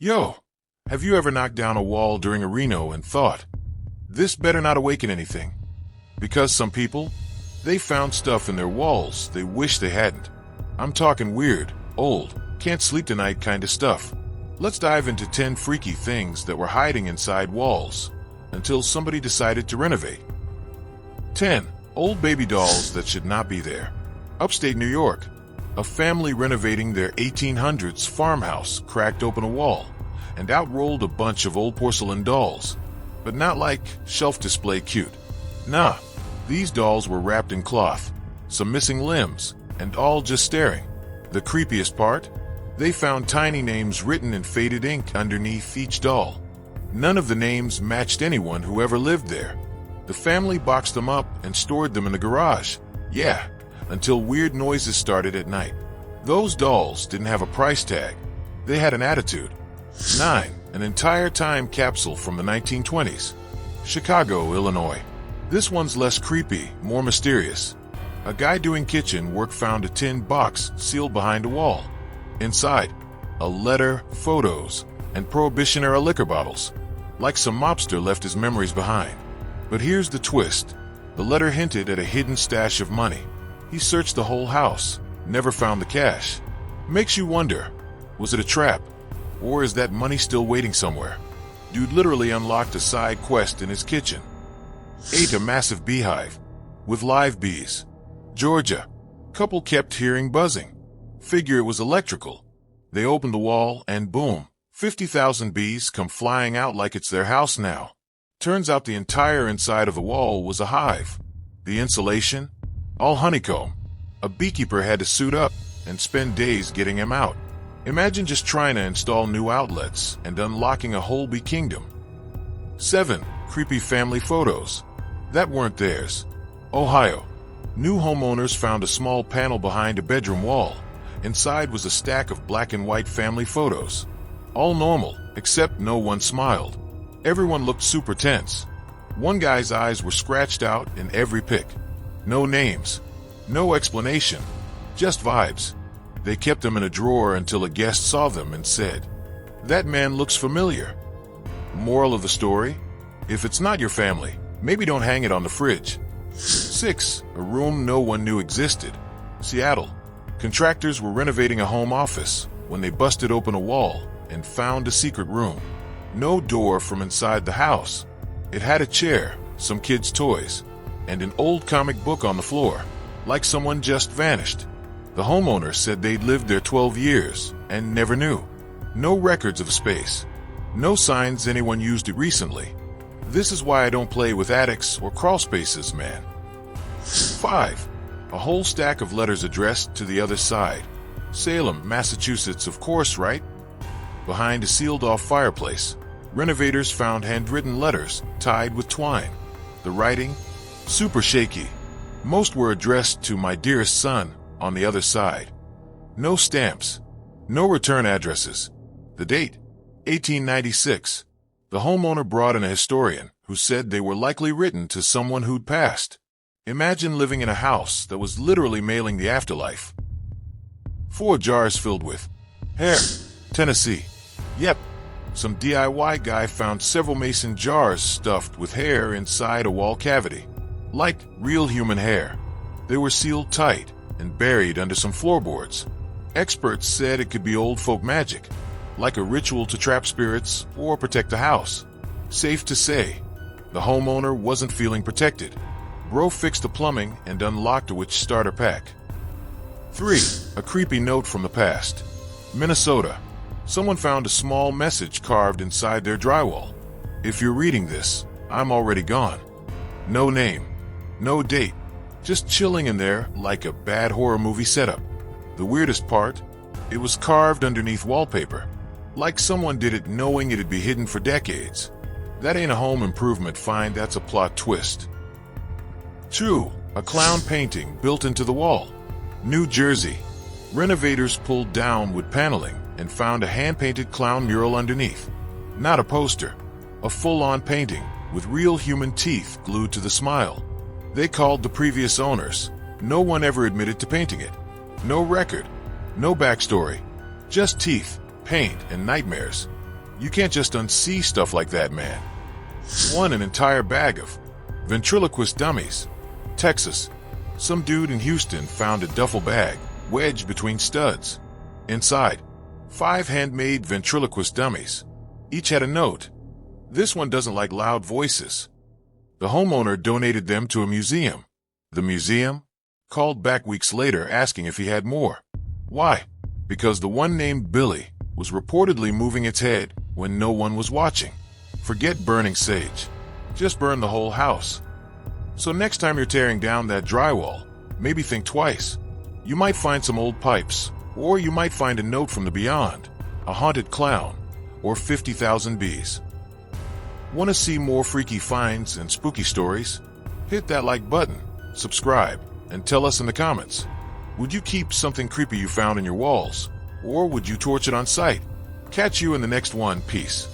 Yo, have you ever knocked down a wall during a reno and thought, this better not awaken anything? Because some people, they found stuff in their walls they wish they hadn't. I'm talking weird, old, can't sleep tonight kind of stuff. Let's dive into 10 freaky things that were hiding inside walls until somebody decided to renovate. 10. Old baby dolls that should not be there. Upstate New York, a family renovating their 1800s farmhouse cracked open a wall and out rolled a bunch of old porcelain dolls. But not like shelf display cute. Nah, these dolls were wrapped in cloth, some missing limbs, and all just staring. The creepiest part? They found tiny names written in faded ink underneath each doll. None of the names matched anyone who ever lived there. The family boxed them up and stored them in the garage. Yeah, until weird noises started at night. Those dolls didn't have a price tag. They had an attitude. 9. An entire time capsule from the 1920s. Chicago, Illinois. This one's less creepy, more mysterious. A guy doing kitchen work found a tin box sealed behind a wall. Inside, a letter, photos, and Prohibition-era liquor bottles. Like some mobster left his memories behind. But here's the twist. The letter hinted at a hidden stash of money. He searched the whole house, never found the cash. Makes you wonder, was it a trap? Or is that money still waiting somewhere? Dude literally unlocked a side quest in his kitchen. 8. A massive beehive with live bees. Georgia. Couple kept hearing buzzing. Figure it was electrical. They opened the wall and boom, 50,000 bees come flying out like it's their house now. Turns out the entire inside of the wall was a hive. The insulation? All honeycomb. A beekeeper had to suit up and spend days getting him out. Imagine just trying to install new outlets and unlocking a whole bee kingdom. 7. Creepy family photos that weren't theirs. Ohio. New homeowners found a small panel behind a bedroom wall. Inside was a stack of black and white family photos. All normal, except no one smiled. Everyone looked super tense. One guy's eyes were scratched out in every pic. No names. No explanation. Just vibes. They kept them in a drawer until a guest saw them and said, "That man looks familiar." Moral of the story? If it's not your family, maybe don't hang it on the fridge. 6. A room no one knew existed. Seattle. Contractors were renovating a home office when they busted open a wall and found a secret room. No door from inside the house. It had a chair, some kids' toys, and an old comic book on the floor, like someone just vanished. The homeowner said they'd lived there 12 years and never knew. No records of the space. No signs anyone used it recently. This is why I don't play with attics or crawl spaces, man. 5. A whole stack of letters addressed to the other side. Salem, Massachusetts, of course, right? Behind a sealed-off fireplace, renovators found handwritten letters tied with twine. The writing? Super shaky. Most were addressed to "My dearest son" on the other side. No stamps. No return addresses. The date? 1896. The homeowner brought in a historian who said they were likely written to someone who'd passed. Imagine living in a house that was literally mailing the afterlife. 4 jars filled with hair. Tennessee. Yep. Some DIY guy found several mason jars stuffed with hair inside a wall cavity. Like real human hair. They were sealed tight and buried under some floorboards. Experts said it could be old folk magic, like a ritual to trap spirits or protect the house. Safe to say, the homeowner wasn't feeling protected. Bro fixed the plumbing and unlocked a witch starter pack. 3. A creepy note from the past. Minnesota. Someone found a small message carved inside their drywall. "If you're reading this, I'm already gone." No name. No date. Just chilling in there like a bad horror movie setup. The weirdest part? It was carved underneath wallpaper. Like someone did it knowing it'd be hidden for decades. That ain't a home improvement find, that's a plot twist. 2. A clown painting built into the wall. New Jersey. Renovators pulled down wood paneling and found a hand-painted clown mural underneath. Not a poster. A full-on painting with real human teeth glued to the smile. They called the previous owners. No one ever admitted to painting it. No record. No backstory. Just teeth, paint, and nightmares. You can't just unsee stuff like that, man. 1. An entire bag of ventriloquist dummies. Texas. Some dude in Houston found a duffel bag wedged between studs. Inside, 5 handmade ventriloquist dummies. Each had a note. This one doesn't like loud voices. The homeowner donated them to a museum. The museum called back weeks later asking if he had more. Why? Because the one named Billy was reportedly moving its head when no one was watching. Forget burning sage. Just burn the whole house. So next time you're tearing down that drywall, maybe think twice. You might find some old pipes, or you might find a note from the beyond, a haunted clown, or 50,000 bees. Want to see more freaky finds and spooky stories? Hit that like button, subscribe, and tell us in the comments. Would you keep something creepy you found in your walls? Or would you torch it on site? Catch you in the next one. Peace.